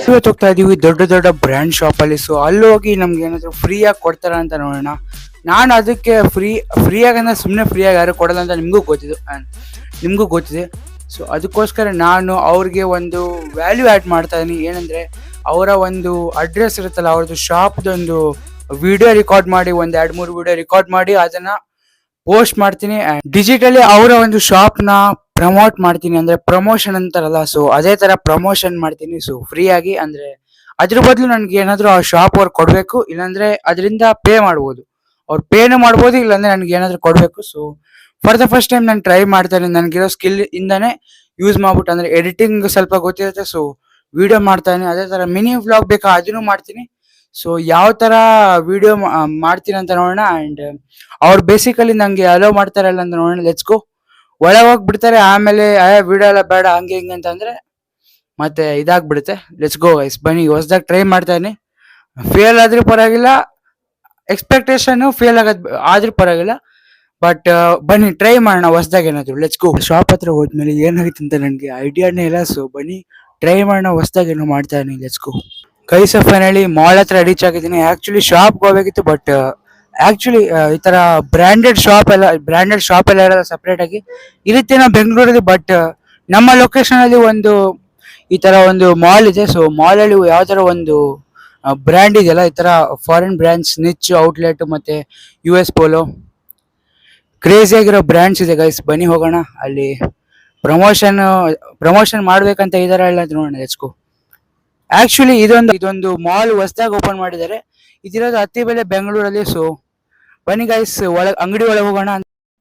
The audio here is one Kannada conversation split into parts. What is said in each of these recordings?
ಇವತ್ತು ಹೋಗ್ತಾ ಇದೀವಿ ದೊಡ್ಡ ದೊಡ್ಡ ಬ್ರ್ಯಾಂಡ್ ಶಾಪ್ ಅಲ್ಲಿ. ಸೊ ಅಲ್ಲಿ ಹೋಗಿ ನಮ್ಗೆ ಏನಾದ್ರು ಫ್ರೀ ಆಗಿ ಕೊಡ್ತಾರ ಅಂತ ನೋಡೋಣ. ನಾನು ಅದಕ್ಕೆ ಫ್ರೀಯಾಗಿ ಅಂದ್ರೆ ಸುಮ್ಮನೆ ಫ್ರೀಯಾಗಿ ಯಾರು ಕೊಡಲ್ಲ ಅಂತ ನಿಮಗೂ ಗೊತ್ತಿದೆ. ಸೊ ಅದಕ್ಕೋಸ್ಕರ ನಾನು ಅವ್ರಿಗೆ ಒಂದು ವ್ಯಾಲ್ಯೂ ಆ್ಯಡ್ ಮಾಡ್ತಾ ಇದೀನಿ. ಏನಂದ್ರೆ ಅವರ ಒಂದು ಅಡ್ರೆಸ್ ಇರುತ್ತಲ್ಲ, ಅವ್ರದ್ದು ಶಾಪ್ದೊಂದು ವಿಡಿಯೋ ರೆಕಾರ್ಡ್ ಮಾಡಿ, ಒಂದು 2-3 ವಿಡಿಯೋ ರೆಕಾರ್ಡ್ ಮಾಡಿ ಅದನ್ನ ಪೋಸ್ಟ್ ಮಾಡ್ತೀನಿ. ಡಿಜಿಟಲಿ ಅವರ ಒಂದು ಶಾಪ್ನ ಪ್ರಮೋಟ್ ಮಾಡ್ತೀನಿ, ಅಂದ್ರೆ ಪ್ರಮೋಷನ್ ಅಂತಾರಲ್ಲ, ಸೊ ಅದೇ ತರ ಪ್ರಮೋಷನ್ ಮಾಡ್ತೀನಿ. ಸೊ ಫ್ರೀ ಆಗಿ, ಅಂದ್ರೆ ಅದ್ರ ಬದಲು ನನ್ಗೆ ಏನಾದ್ರು ಆ ಶಾಪ್ ಅವ್ರು ಕೊಡ್ಬೇಕು, ಇಲ್ಲಾಂದ್ರೆ ಅದರಿಂದ ಪೇ ಮಾಡ್ಬೋದು. ಅವ್ರು ಪೇನು ಮಾಡ್ಬೋದು, ಇಲ್ಲಾಂದ್ರೆ ನನ್ಗೆ ಏನಾದ್ರು ಕೊಡ್ಬೇಕು. So for the first time ನಾನು ಟ್ರೈ ಮಾಡ್ತಾನೆ, ನನ್ಗಿರೋ ಸ್ಕಿಲ್ ಇಂದಾನೆ ಯೂಸ್ ಮಾಡ್ಬಿಟ್ಟು, ಅಂದ್ರೆ ಎಡಿಟಿಂಗ್ ಸ್ವಲ್ಪ ಗೊತ್ತಿರುತ್ತೆ, ಸೊ ವಿಡಿಯೋ ಮಾಡ್ತಾನೆ. ಅದೇ ತರ ಮಿನಿ ವ್ಲಾಗ್ ಬೇಕಾ ಅದನ್ನು ಮಾಡ್ತೀನಿ. ಸೊ ಯಾವ ತರ ವಿಡಿಯೋ ಮಾಡ್ತೀನಿ ಅಂತ ನೋಡೋಣ. ಅಂಡ್ ಅವ್ರು ಬೇಸಿಕಲಿ ನಂಗೆ ಅಲೋ ಮಾಡ್ತಾರಲ್ಲ ಅಂತ ನೋಡೋಣ. Let's go. ಒಳಗೆ ಹೋಗ್ಬಿಡ್ತಾರೆ, ಆಮೇಲೆ ವಿಡಿಯೋ ಎಲ್ಲ ಬೇಡ ಹಂಗೆ ಹಿಂಗೆ ಅಂತಂದ್ರೆ ಮತ್ತೆ ಇದಾಗ್ಬಿಡುತ್ತೆ. ಲೆಟ್ಸ್ ಗೋ ಗೈಸ್, ಬನ್ನಿ. ಹೊಸದಾಗಿ ಟ್ರೈ ಮಾಡ್ತಾನೆ. ಫೇಲ್ ಆದ್ರೂ ಪರವಾಗಿಲ್ಲ, ಎಕ್ಸ್ಪೆಕ್ಟೇಷನ್ ಫೇಲ್ ಆದ್ರೂ ಪರವಾಗಿಲ್ಲ, ಬಟ್ ಬನ್ನಿ ಟ್ರೈ ಮಾಡೋಣ ಹೊಸದಾಗಿ ಏನಾದ್ರು. Let's go. ಶಾಪ್ ಹತ್ರ ಹೋದ್ಮೇಲೆ ಏನಾಗಿತ್ತು ಅಂತ ನನಗೆ ಐಡಿಯಾನೇ ಇಲ್ಲ. ಸೊ ಬನ್ನಿ ಟ್ರೈ ಮಾಡೋಣ, ಹೊಸದಾಗಿ ಏನೋ ಮಾಡ್ತಾ ಇದೀನಿ. Let's go guys. Finally mall ಹತ್ರ ರೀಚ್ ಆಗಿದ್ದೀನಿ. ಆಕ್ಚುಲಿ ಶಾಪ್ ಹೋಗ್ಬೇಕಿತ್ತು, ಬಟ್ ಆಕ್ಚುಲಿ ಈ ತರ ಬ್ರಾಂಡೆಡ್ ಶಾಪ್ ಎಲ್ಲ ಇರೋದು ಸಪ್ರೇಟ್ ಆಗಿ ಇರುತ್ತೆ ನಾವು ಬೆಂಗಳೂರಲ್ಲಿ. ಬಟ್ ನಮ್ಮ ಲೊಕೇಶನ್ ಅಲ್ಲಿ ಒಂದು ಈ ತರ ಒಂದು ಮಾಲ್ ಇದೆ. ಸೊ ಮಾಲ್ ಅಲ್ಲಿ ಯಾವ ತರ ಒಂದು ಬ್ರ್ಯಾಂಡ್ ಇದೆಯಲ್ಲ, ಈ ತರ ಫಾರಿನ್ ಬ್ರ್ಯಾಂಡ್ಸ್, ನಿಚ್, ಔಟ್ಲೆಟ್ ಮತ್ತೆ US ಪೋಲೋ, ಕ್ರೇಜಿ ಆಗಿರೋ ಬ್ರ್ಯಾಂಡ್ಸ್ ಇದೆ ಗೈಸ್. ಬನ್ನಿ ಹೋಗೋಣ. ಅಲ್ಲಿ ಪ್ರಮೋಷನ್ ಮಾಡ್ಬೇಕಂತ ಇದಾರೆ ಇಲ್ಲ ನೋಡೋಣ. Let's go. ಆಕ್ಚುಲಿ ಇದೊಂದು ಮಾಲ್ ಹೊಸದಾಗಿ ಓಪನ್ ಮಾಡಿದ್ದಾರೆ. ಇದಿರೋದು ಅತ್ತಿಬೆಲೆ ಬೆಂಗಳೂರಲ್ಲಿ. ಸೊ ಬನ್ನಿ ಗೈಸ್, ಅಂಗಡಿ ಒಳಗೆ ಹೋಗೋಣ.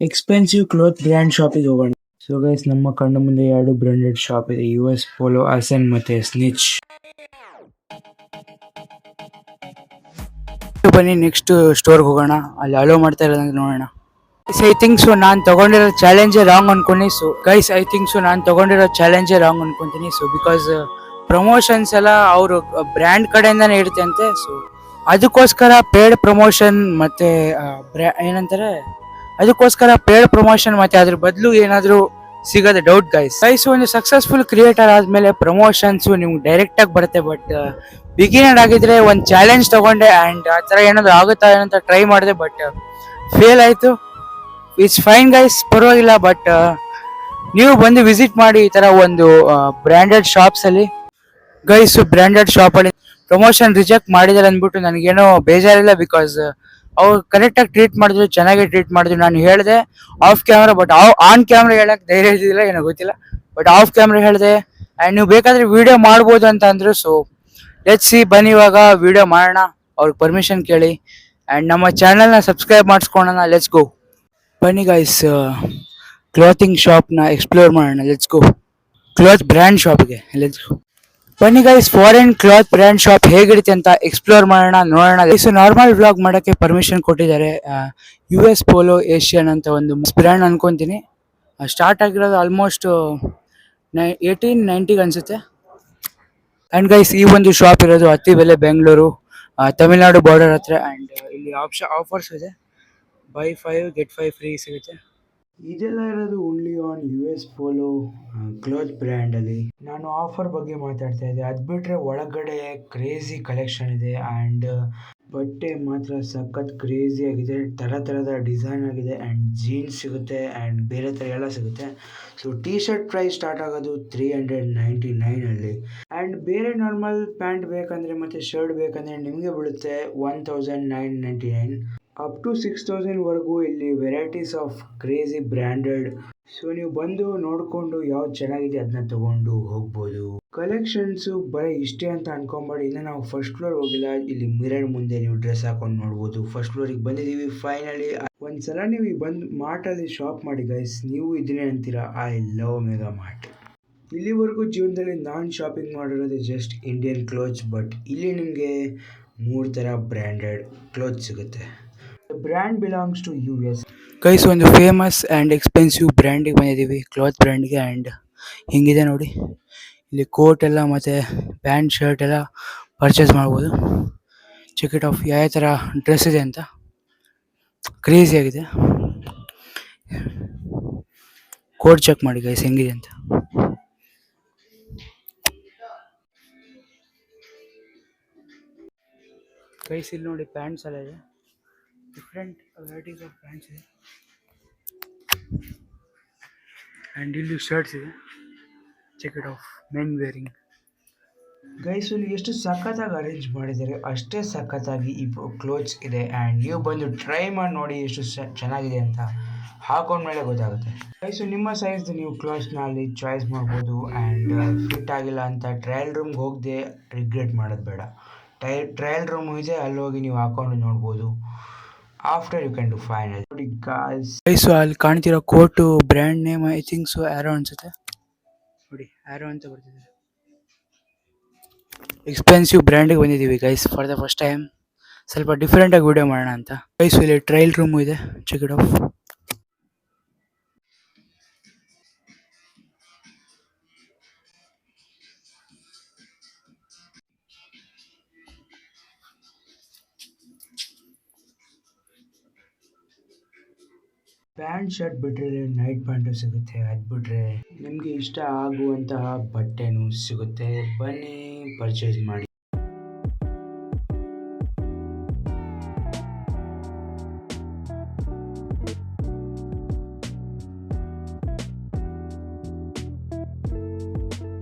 ಎಕ್ಸ್ಪೆನ್ಸಿವ್ ಕ್ಲೋತ್ ಬ್ರ್ಯಾಂಡ್ ಶಾಪಿಗೆ ಹೋಗೋಣ. ಸೊ ಗೈಸ್, ನಮ್ಮ ಕಣ್ಣು ಮುಂದೆ 2 ಬ್ರಾಂಡೆಡ್ ಶಾಪ್ ಇದೆ, US ಪೋಲೋ, ಅಸೆನ್ ಮತ್ತೆ ಸ್ನಿಚ್. ಬನ್ನಿ ನೆಕ್ಸ್ಟ್ ಸ್ಟೋರ್ಗೆ ಹೋಗೋಣ. ಅಲ್ಲಿ ಅಲೋ ಮಾಡ್ತಾ ಇರೋದಂತ ನೋಡೋಣ. ಐ ಥಿಂಕ್ ಸೊ ನಾನು ತಗೊಂಡಿರೋ ಚಾಲೆಂಜೇ ರಾಂಗ್ ಅನ್ಕೊಂಡಿ. So guys, I think so ನಾನು ತಗೊಂಡಿರೋ ಚಾಲೆಂಜೇ ರಾಂಗ್ ಅನ್ಕೊಂತೀನಿ. ಸೊ ಬಿಕಾಸ್ ಪ್ರಮೋಷನ್ಸ್ ಎಲ್ಲ ಅವರು ಬ್ರ್ಯಾಂಡ್ ಕಡೆಯಿಂದಾನೇ ಇರುತ್ತೆ ಅಂತೆ. ಸೊ ಅದಕ್ಕೋಸ್ಕರ ಪೇಡ್ ಪ್ರಮೋಷನ್ ಮತ್ತೆ ಏನಂತಾರೆ, ಅದಕ್ಕೋಸ್ಕರ ಪೇಡ್ ಪ್ರಮೋಷನ್ ಮತ್ತೆ ಅದ್ರ ಬದಲು ಏನಾದ್ರು ಸಿಗೋದು ಡೌಟ್ ಗೈಸ್. ಒಂದು ಸಕ್ಸಸ್ಫುಲ್ ಕ್ರಿಯೇಟರ್ ಆದ್ಮೇಲೆ ಪ್ರಮೋಷನ್ಸ್ ನಿಮ್ಗೆ ಡೈರೆಕ್ಟ್ ಆಗಿ ಬರುತ್ತೆ. ಬಟ್ ಬಿಗಿನರ್ ಆಗಿದ್ರೆ ಒಂದು ಚಾಲೆಂಜ್ ತಗೊಂಡೆ ಅಂಡ್ ಆ ತರ ಏನಾದ್ರು ಆಗುತ್ತಾ ಏನಂತ ಟ್ರೈ ಮಾಡಿದೆ, ಬಟ್ ಫೇಲ್ ಆಯ್ತು. ಇಟ್ಸ್ ಫೈನ್ ಗೈಸ್, ಪರವಾಗಿಲ್ಲ. ಬಟ್ ನೀವು ಬಂದು ವಿಸಿಟ್ ಮಾಡಿ ಈ ತರ ಒಂದು ಬ್ರಾಂಡೆಡ್ ಶಾಪ್ಸ್ ಅಲ್ಲಿ ಗೈಸ್. ಬ್ರಾಂಡೆಡ್ ಶಾಪ್ ಅಲ್ಲಿ ಪ್ರಮೋಷನ್ ರಿಜೆಕ್ಟ್ ಮಾಡಿದಾರೆ ಅಂದ್ಬಿಟ್ಟು ನನಗೇನೋ ಬೇಜಾರಿಲ್ಲ. ಬಿಕಾಸ್ ಅವ್ರು ಕರೆಕ್ಟ್ ಆಗಿ ಟ್ರೀಟ್ ಮಾಡಿದ್ರು, ಚೆನ್ನಾಗಿ ಟ್ರೀಟ್ ಮಾಡಿದ್ರು. ನಾನು ಹೇಳಿದೆ of camera, but on camera ಹೇಳಕ್ ಧೈರ್ಯ ಇದ್ದಿಲ್ಲ, ಏನೋ ಗೊತ್ತಿಲ್ಲ. ಬಟ್ ಆಫ್ ಕ್ಯಾಮ್ರಾ ಹೇಳಿದೆ ಅಂಡ್ ನೀವು ಬೇಕಾದ್ರೆ ವಿಡಿಯೋ ಮಾಡ್ಬೋದು ಅಂತ ಅಂದ್ರು. ಸೊ ಲೆಟ್ಸ್ ಸಿ, ಬನ್ನಿ ಇವಾಗ ವಿಡಿಯೋ ಮಾಡೋಣ. ಅವ್ರಿಗೆ ಪರ್ಮಿಷನ್ ಕೇಳಿ ಅಂಡ್ ನಮ್ಮ ಚಾನಲ್ನ ಸಬ್ಸ್ಕ್ರೈಬ್ ಮಾಡಿಸ್ಕೊಳ್ಳೋಣ. Let's go. ಬನ್ನಿ ಗೈಸ್, ಕ್ಲಾತಿಂಗ್ ಶಾಪ್ನ ಎಕ್ಸ್ಪ್ಲೋರ್ ಮಾಡೋಣ. Let's go. ಕ್ಲಾತ್ ಬ್ರ್ಯಾಂಡ್ ಶಾಪ್ಗೆ ಲೆಟ್ಸ್ ಗೋ. ಬನ್ನಿ guys, foreign cloth brand shop ಹೇಗಿರುತ್ತೆ ಅಂತ ಎಕ್ಸ್ಪ್ಲೋರ್ ಮಾಡೋಣ, ನೋಡೋಣ. ನಾರ್ಮಲ್ ವ್ಲಾಗ್ ಮಾಡೋಕ್ಕೆ ಪರ್ಮಿಷನ್ ಕೊಟ್ಟಿದ್ದಾರೆ. US ಪೋಲೋ ಏಷ್ಯನ್ ಅಂತ ಒಂದು ಬ್ರ್ಯಾಂಡ್ ಅನ್ಕೊಂತೀನಿ. ಸ್ಟಾರ್ಟ್ ಆಗಿರೋದು ಆಲ್ಮೋಸ್ಟ್ 1890 ಅನ್ಸುತ್ತೆ. ಅಂಡ್ ಗೈಸ್, ಈ ಒಂದು ಶಾಪ್ ಇರೋದು ಅತ್ತಿಬೆಲೆ ಬೆಂಗಳೂರು, ತಮಿಳ್ನಾಡು ಬಾರ್ಡರ್ ಹತ್ರ. ಅಂಡ್ ಇಲ್ಲಿ ಆಫರ್ಸ್ ಇದೆ, buy 5 get 5 ಫ್ರೀ ಸಿಗುತ್ತೆ. ಇದೆಲ್ಲ ಇರೋದು only on US polo cloth brand ಅಲ್ಲಿ. ನಾನು ಆಫರ್ ಬಗ್ಗೆ ಮಾತಾಡ್ತಾ ಇದ್ದೆ, ಅದ್ ಬಿಟ್ರೆ ಒಳಗಡೆ ಕ್ರೇಜಿ ಕಲೆಕ್ಷನ್ ಇದೆ. ಅಂಡ್ ಬಟ್ಟೆ ಮಾತ್ರ ಸಖತ್ ಕ್ರೇಜಿ ಆಗಿದೆ, ತರದ ಡಿಸೈನ್ ಆಗಿದೆ. ಅಂಡ್ ಜೀನ್ಸ್ ಸಿಗುತ್ತೆ ಅಂಡ್ ಬೇರೆ ತರ ಎಲ್ಲ ಸಿಗುತ್ತೆ. So T shirt price start ಆಗೋದು 399 ಅಲ್ಲಿ. ಅಂಡ್ ಬೇರೆ ನಾರ್ಮಲ್ ಪ್ಯಾಂಟ್ ಬೇಕಂದ್ರೆ ಮತ್ತೆ ಶರ್ಟ್ ಬೇಕಂದ್ರೆ ನಿಮಗೆ ಬೀಳುತ್ತೆ 1999. ಅಪ್ ಟು 6000 ವರೆಗೂ ಇಲ್ಲಿ varieties of crazy branded. So ನೀವು ಬಂದು ನೋಡ್ಕೊಂಡು ಯಾವ್ದು ಚೆನ್ನಾಗಿದೆ ಅದನ್ನ ತಗೊಂಡು ಹೋಗ್ಬೋದು. ಕಲೆಕ್ಷನ್ಸ್ ಬರೀ ಇಷ್ಟೇ ಅಂತ ಅನ್ಕೊಂಬೇಡಿ. ಇನ್ನು ನಾವು ಫಸ್ಟ್ ಫ್ಲೋರ್ ಹೋಗಿಲ್ಲ. ಇಲ್ಲಿ ಮಿರರ್ ಮುಂದೆ ನೀವು ಡ್ರೆಸ್ ಹಾಕೊಂಡು ನೋಡ್ಬೋದು. ಫಸ್ಟ್ ಫ್ಲೋರಿಗೆ ಬಂದಿದ್ದೀವಿ ಫೈನಲಿ. ಒಂದ್ಸಲ ನೀವು ಬಂದು ಮಾರ್ಟಲ್ಲಿ ಶಾಪ್ ಮಾಡಿ ಗೈಸ್, ನೀವು ಇದನ್ನೇ ಅಂತೀರಾ, ಐ ಲವ್ ಮೆಗಾ ಮಾರ್ಟ್. ಇಲ್ಲಿವರೆಗೂ ಜೀವನದಲ್ಲಿ ನಾನು ಶಾಪಿಂಗ್ ಮಾಡಿರೋದು ಜಸ್ಟ್ ಇಂಡಿಯನ್ ಕ್ಲೋತ್ಸ್, ಬಟ್ ಇಲ್ಲಿ ನಿಮಗೆ 3 ಥರ ಬ್ರ್ಯಾಂಡೆಡ್ ಕ್ಲೋತ್ಸ್ ಸಿಗುತ್ತೆ. Brand belongs to US. Guys, ಒಂದು ಫೇಮಸ್ ಆ್ಯಂಡ್ ಎಕ್ಸ್ಪೆನ್ಸಿವ್ ಬ್ರ್ಯಾಂಡಿಗೆ ಬಂದಿದ್ದೀವಿ, ಕ್ಲಾತ್ ಬ್ರ್ಯಾಂಡ್ಗೆ. ಆ್ಯಂಡ್ ಹಿಂಗಿದೆ ನೋಡಿ, ಇಲ್ಲಿ ಕೋಟ್ ಎಲ್ಲ ಮತ್ತು ಪ್ಯಾಂಟ್ ಶರ್ಟ್ ಎಲ್ಲ ಪರ್ಚೇಸ್ ಮಾಡ್ಬೋದು. ಚೆಕ್ ಇಟ್ ಆಫ್, ಯಾವ ಥರ ಡ್ರೆಸ್ ಇದೆ ಅಂತ. ಕ್ರೇಜಿ ಆಗಿದೆ. ಕೋಟ್ ಚೆಕ್ ಮಾಡಿ ಗೈಸ್ ಹೆಂಗಿದೆ ಅಂತ. ಗೈಸ್ ಇಲ್ಲಿ ನೋಡಿ ಪ್ಯಾಂಟ್ಸ್ ಎಲ್ಲ ಇದೆ, ಡಿಫ್ರೆಂಟ್ ವೆರೈಟೀಸ್ ಆಫ್ ಪ್ಯಾಂಟ್ಸ್ ಇದೆ ಆ್ಯಂಡ್ ಇಲ್ಲಿ ಶರ್ಟ್ಸ್ ಇದೆ, check it of men wearing. Guys ಇಲ್ಲಿ ಎಷ್ಟು ಸಖತ್ತಾಗಿ ಅರೇಂಜ್ ಮಾಡಿದ್ದಾರೆ, ಅಷ್ಟೇ ಸಖತ್ತಾಗಿ ಈ ಕ್ಲೋತ್ಸ್ ಇದೆ ಆ್ಯಂಡ್ ನೀವು ಬಂದು ಟ್ರೈ ಮಾಡಿ ನೋಡಿ ಎಷ್ಟು ಚೆನ್ನಾಗಿದೆ ಅಂತ, ಹಾಕೊಂಡ್ಮೇಲೆ ಗೊತ್ತಾಗುತ್ತೆ. ಗೈಸ್ ನಿಮ್ಮ ಸೈಜ್ ನೀವು ಕ್ಲೋತ್ಸ್ನ ಅಲ್ಲಿ ಚಾಯ್ಸ್ ಮಾಡ್ಬೋದು ಆ್ಯಂಡ್ ಫಿಟ್ ಆಗಿಲ್ಲ ಅಂತ ಟ್ರಯಲ್ ರೂಮ್ಗೆ ಹೋಗದೆ ರಿಗ್ರೆಟ್ ಮಾಡೋದು ಬೇಡ. ಟ್ರಯಲ್ ರೂಮ್ ಇದೆ, ಅಲ್ಲಿ ಹೋಗಿ ನೀವು ಹಾಕೊಂಡು ನೋಡ್ಬೋದು. After you can do final. ನೋಡಿ ಗೈಸ್ ಅಲ್ಲಿ ಕಾಣ್ತಿರೋ coat brand name I think so arrow ಅನ್ಸುತ್ತೆ, ನೋಡಿ ಆ್ಯರೋ ಅಂತ ಬರ್ತಿದೆ. ಎಕ್ಸ್ಪೆನ್ಸಿವ್ ಬ್ರ್ಯಾಂಡಿಗೆ ಬಂದಿದ್ದೀವಿ guys for the first time, ಸ್ವಲ್ಪ ಡಿಫ್ರೆಂಟಾಗಿ ವಿಡಿಯೋ ಮಾಡೋಣ ಅಂತ. ಗೈಸ್ ಇಲ್ಲಿ ಟ್ರಯಲ್ ರೂಮು ಇದೆ, check it off. Pant shirt ಬಿಟ್ಟರೆ ನೈಟ್ ಪ್ಯಾಂಟು ಸಿಗುತ್ತೆ, ಅದು ಬಿಟ್ಟರೆ ನಿಮಗೆ ಇಷ್ಟ ಆಗುವಂತಹ ಬಟ್ಟೆನೂ ಸಿಗುತ್ತೆ. ಬನ್ನಿ ಪರ್ಚೇಸ್ ಮಾಡಿ.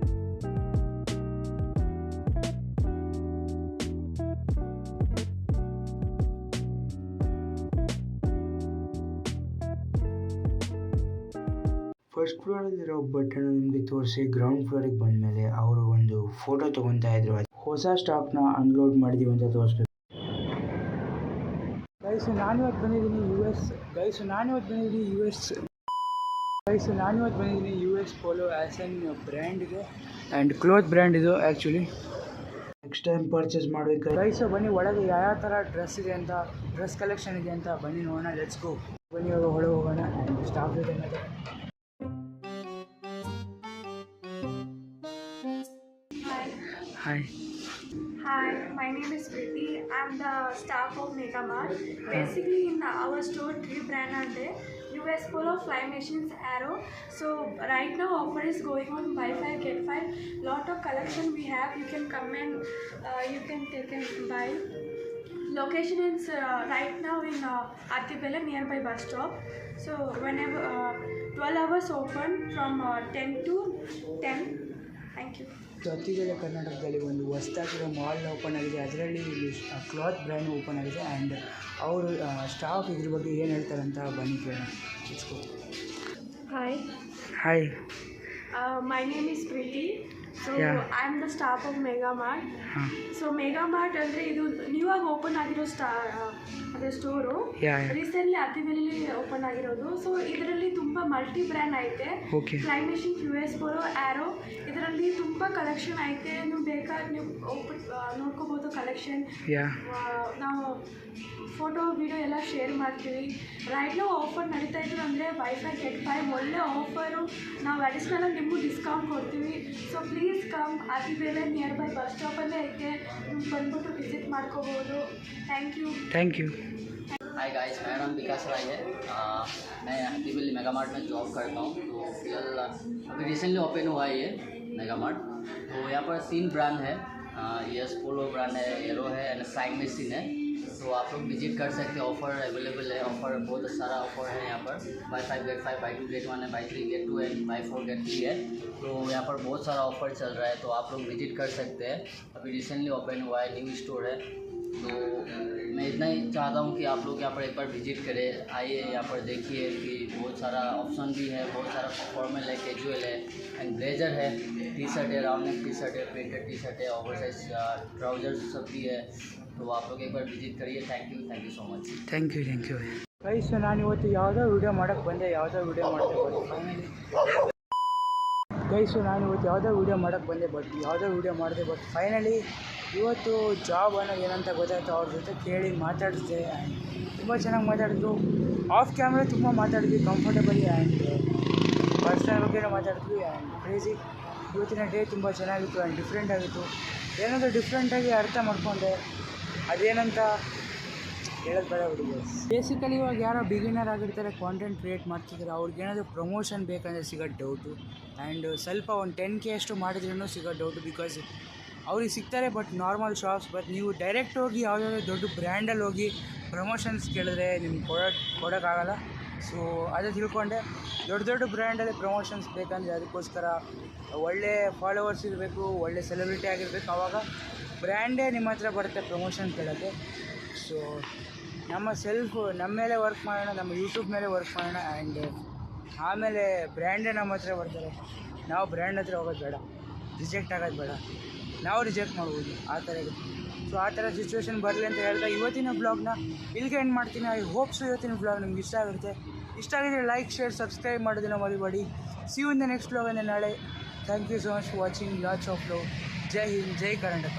ಫಸ್ಟ್ ಫ್ಲೋರಲ್ಲಿರೋ ಬಟ್ಟೆನ ನಿಮಗೆ ತೋರಿಸಿ ಗ್ರೌಂಡ್ ಫ್ಲೋರಿಗೆ ಬಂದಮೇಲೆ ಅವರು ಒಂದು ಫೋಟೋ ತೊಗೊತಾ ಇದ್ರು, ಹೊಸ ಸ್ಟಾಕ್ನ ಅನ್ಲೋಡ್ ಮಾಡಿದ್ದೀವಿ ಅಂತ ತೋರಿಸ್ಬೇಕು. ಗೈಸ್ ನಾನಿವತ್ತು ಬಂದಿದ್ದೀನಿ ಯು ಎಸ್ ಪೋಲೋ ಆ್ಯಸನ್ ಬ್ರ್ಯಾಂಡ್ಗೆ ಆ್ಯಂಡ್ ಕ್ಲೋತ್ ಬ್ರ್ಯಾಂಡ್ ಇದು ಆ್ಯಕ್ಚುಲಿ. ನೆಕ್ಸ್ಟ್ ಟೈಮ್ ಪರ್ಚೇಸ್ ಮಾಡಬೇಕು ಗೈಸ್. ಬನ್ನಿ ಒಳಗೆ ಯಾವ ಥರ ಡ್ರೆಸ್ ಇದೆ ಅಂತ, ಡ್ರೆಸ್ ಕಲೆಕ್ಷನ್ ಇದೆ ಅಂತ ಬನ್ನಿ ನೋಡೋಣ. Let's go. ಬನ್ನಿ ಇವಾಗ ಒಳಗೆ ಹೋಗೋಣ ಆ್ಯಂಡ್ ಸ್ಟಾಫ್ ಜೊತೆ ಮಾತಾಡೋಣ. Hi. Hi, my name is Preeti. I'm the staff of Megamart. Basically, in our store, 3 brands are there. US Polo, Fly Machines, Arrow. So right now offer is going on, buy 5 get 5. Lot of collection we have. You can come and you can take and buy. Location is right now in Artibella nearby bus stop. So whenever 12 hours open from 10 to 10. Thank you. Attigere ಕರ್ನಾಟಕದಲ್ಲಿ ಒಂದು ಹೊಸದಾಗಿರೋ ಮಾಲ್ ಓಪನ್ ಆಗಿದೆ, ಅದರಲ್ಲಿ ಇಲ್ಲಿ ಕ್ಲಾತ್ ಬ್ರ್ಯಾಂಡ್ ಓಪನ್ ಆಗಿದೆ ಆ್ಯಂಡ್ ಅವರು ಸ್ಟಾಫ್ ಇದ್ರ ಬಗ್ಗೆ ಏನು ಹೇಳ್ತಾರೆ ಅಂತ ಬನ್ನಿ ಕೇಳೋಣ. Hi, my name is Preeti. So I am the staff of Megamart. So Megamart ಅಂದರೆ ಇದು ನ್ಯೂವಾಗಿ ಓಪನ್ ಆಗಿರೋ ಅದೇ ಸ್ಟೋರು. ರೀಸೆಂಟ್ಲಿ ಅತ್ತಿಬೆಲೆಯಲ್ಲಿ ಓಪನ್ ಆಗಿರೋದು. ಸೊ ಇದರಲ್ಲಿ ತುಂಬ ಮಲ್ಟಿ ಬ್ರ್ಯಾಂಡ್ ಐತೆ. Fly machine, US Polo, arrow, ಇದರಲ್ಲಿ ತುಂಬ ಕಲೆಕ್ಷನ್ ಐತೆ. ನೀವು ಬೇಕಾದ್ರೆ ನೀವು ನೋಡ್ಕೋಬೋದು ಕಲೆಕ್ಷನ್. ನಾವು ಫೋಟೋ ವಿಡಿಯೋ ಎಲ್ಲ ಶೇರ್ ಮಾಡ್ತೀವಿ. ರೈಟ್ ನಾವು ಆಫರ್ ನಡೀತಾ ಇದ್ರು ಅಂದರೆ ಬೈ 5 get 5 ಒಳ್ಳೆ ಆಫರು. ನಾವು ಅಡಿಷ್ನಲ್ ನಿಮಗೂ ಡಿಸ್ಕೌಂಟ್ ಕೊಡ್ತೀವಿ. So please come. Attibele near by bus ಸ್ಟಾಪಲ್ಲೇ ಐತೆ, ನೀವು ಬಂದ್ಬಿಟ್ಟು ವಿಸಿಟ್ ಮಾಡ್ಕೋಬೋದು. Thank you. हाय गाइस, मेरा नाम विकास राय है। मैं हत्तीबेली मेगामार्ट में जॉब करता हूँ। तो फिलहाल अभी रिसेंटली ओपन हुआ है ये मेगामार्ट। तो यहाँ पर 3 ब्रांड है, US Polo ब्रांड है, एरो है एंड फ्लाई मशीन है। तो आप लोग विजिट कर सकते हैं, ऑफ़र अवेलेबल है। ऑफ़र बहुत सारा ऑफ़र है यहाँ पर, बाई 5 get 5, बाई 2 get 1 है, by 3 get 2 and by 4 get 3 है। तो यहाँ पर बहुत सारा ऑफ़र चल रहा है, तो आप लोग विजिट कर सकते हैं। अभी रिसेंटली ओपन हुआ है, न्यू स्टोर है। तो मैं इतना ही चाहता हूँ कि आप लोग यहाँ पर एक बार विजिट करें, आइए यहाँ पर देखिए कि बहुत सारा ऑप्शन भी है, बहुत सारा फॉर्मल है, कैजुअल है एंड ब्लेजर है, टी शर्ट है, राउंड नेक टी शर्ट है, प्रिंटेड टी शर्ट है, ओवर साइज ट्राउजर्स सब भी है। तो आप लोग एक बार विजिट करिए। Thank you so much. Thank you guys. ನಾನು ಇವತ್ತು ಯಾವುದೋ ವಿಡಿಯೋ ಮಾಡೋಕ್ಕೆ ಬಂದೆ, ಯಾವುದೋ ವಿಡಿಯೋ ಮಾಡ್ತಾ ಬಟ್ ಫೈನಲಿ ಇವತ್ತು ಜಾಬ್ ಅನ್ನೋದು ಏನಂತ ಗೊತ್ತಾಯ್ತು. ಅವ್ರ ಜೊತೆ ಕೇಳಿ ಮಾತಾಡಿಸಿದೆ ಆ್ಯಂಡ್ ತುಂಬ ಚೆನ್ನಾಗಿ ಮಾತಾಡಿದ್ರು. ಆಫ್ ಕ್ಯಾಮ್ರಾ ತುಂಬ ಮಾತಾಡಿದ್ವಿ, ಕಂಫರ್ಟಬಲಿ ಆ್ಯಂಡ್ ಪರ್ಸನಲ್ ಬಗ್ಗೆನೂ ಮಾತಾಡಿದ್ವಿ ಆ್ಯಂಡ್ ಕ್ರೇಜಿ. ಇವತ್ತಿನ ಡೇ ತುಂಬ ಚೆನ್ನಾಗಿತ್ತು ಆ್ಯಂಡ್ ಡಿಫ್ರೆಂಟ್ ಆಗಿತ್ತು. ಏನಾದರೂ ಡಿಫ್ರೆಂಟಾಗಿ ಅರ್ಥ ಮಾಡ್ಕೊಂಡೆ, ಅದೇನಂತ ಹೇಳೋದು ಬೇಡ ಬಿಡಿ. ಬೇಸಿಕಲಿ ಇವಾಗ ಯಾರೋ ಬಿಗಿನರ್ ಆಗಿರ್ತಾರೆ, ಕಾಂಟೆಂಟ್ ಕ್ರಿಯೇಟ್ ಮಾಡ್ತಿದ್ದಾರೆ, ಅವ್ರಿಗೇನಾದರೂ ಪ್ರಮೋಷನ್ ಬೇಕಂದರೆ ಸಿಗೋದು ಡೌಟು ಆ್ಯಂಡ್ ಸ್ವಲ್ಪ ಒಂದು 10K ಅಷ್ಟು ಮಾಡಿದ್ರೂ ಸಿಗೋದು ಡೌಟು. ಬಿಕಾಸ್ ಅವ್ರಿಗೆ ಸಿಗ್ತಾರೆ, ಬಟ್ ನಾರ್ಮಲ್ ಶಾಪ್ಸ್. ಬಟ್ ನೀವು ಡೈರೆಕ್ಟ್ ಹೋಗಿ ಯಾವುದಾದ್ರು ದೊಡ್ಡ ಬ್ರ್ಯಾಂಡಲ್ಲಿ ಹೋಗಿ ಪ್ರಮೋಷನ್ಸ್ ಕೇಳಿದ್ರೆ ನಿಮ್ಗೆ ಕೊಡೋಕ್ಕಾಗಲ್ಲ. ಸೊ ಅದೇ ತಿಳ್ಕೊಂಡೆ, ದೊಡ್ಡ ಬ್ರ್ಯಾಂಡಲ್ಲಿ ಪ್ರಮೋಷನ್ಸ್ ಬೇಕಂದರೆ ಅದಕ್ಕೋಸ್ಕರ ಒಳ್ಳೆ ಫಾಲೋವರ್ಸ್ ಇರಬೇಕು, ಒಳ್ಳೆ ಸೆಲೆಬ್ರಿಟಿ ಆಗಿರಬೇಕು. ಆವಾಗ ಬ್ರ್ಯಾಂಡೇ ನಿಮ್ಮ ಹತ್ರ ಬರುತ್ತೆ ಪ್ರಮೋಷನ್ ಕೇಳೋಕ್ಕೆ. ಸೊ ನಮ್ಮ ಮೇಲೆ ವರ್ಕ್ ಮಾಡೋಣ, ನಮ್ಮ ಯೂಟ್ಯೂಬ್ ಮೇಲೆ ವರ್ಕ್ ಮಾಡೋಣ. ಆ್ಯಂಡ್ ಆಮೇಲೆ ಬ್ರ್ಯಾಂಡೇ ನಮ್ಮ ಹತ್ರ ಬರ್ತಾರೆ. ನಾವು ಬ್ರ್ಯಾಂಡ್ ಹತ್ರ ಹೋಗೋದು ಬೇಡ, ರಿಜೆಕ್ಟ್ ಆಗೋದು ಬೇಡ, ನಾವು ರಿಜೆಕ್ಟ್ ಮಾಡ್ಬೋದು, ಆ ಥರ ಇರುತ್ತೆ. ಸೊ ಆ ಥರ ಸಿಚುವೇಶನ್ ಬರಲಿ ಅಂತ ಹೇಳ್ತಾ ಇವತ್ತಿನ ಬ್ಲಾಗ್ನ ಇಲ್ಲಿಗೆ ಎಂಡ್ ಮಾಡ್ತೀನಿ. ಐ ಹೋಪ್ಸ್ ಇವತ್ತಿನ ಬ್ಲಾಗ್ ನಿಮ್ಗೆ ಇಷ್ಟ ಆಗುತ್ತೆ. ಇಷ್ಟ ಆಗಿದ್ರೆ ಲೈಕ್, ಶೇರ್, ಸಬ್ಸ್ಕ್ರೈಬ್ ಮಾಡೋದನ್ನ ಮರಿಬೇಡಿ. See you in the next blog ಅಂದರೆ ನಾಳೆ. Thank you so much for watching. Lots of love. ಜೈ ಹಿಂದ್, ಜೈ ಕರ್ನಾಟಕ.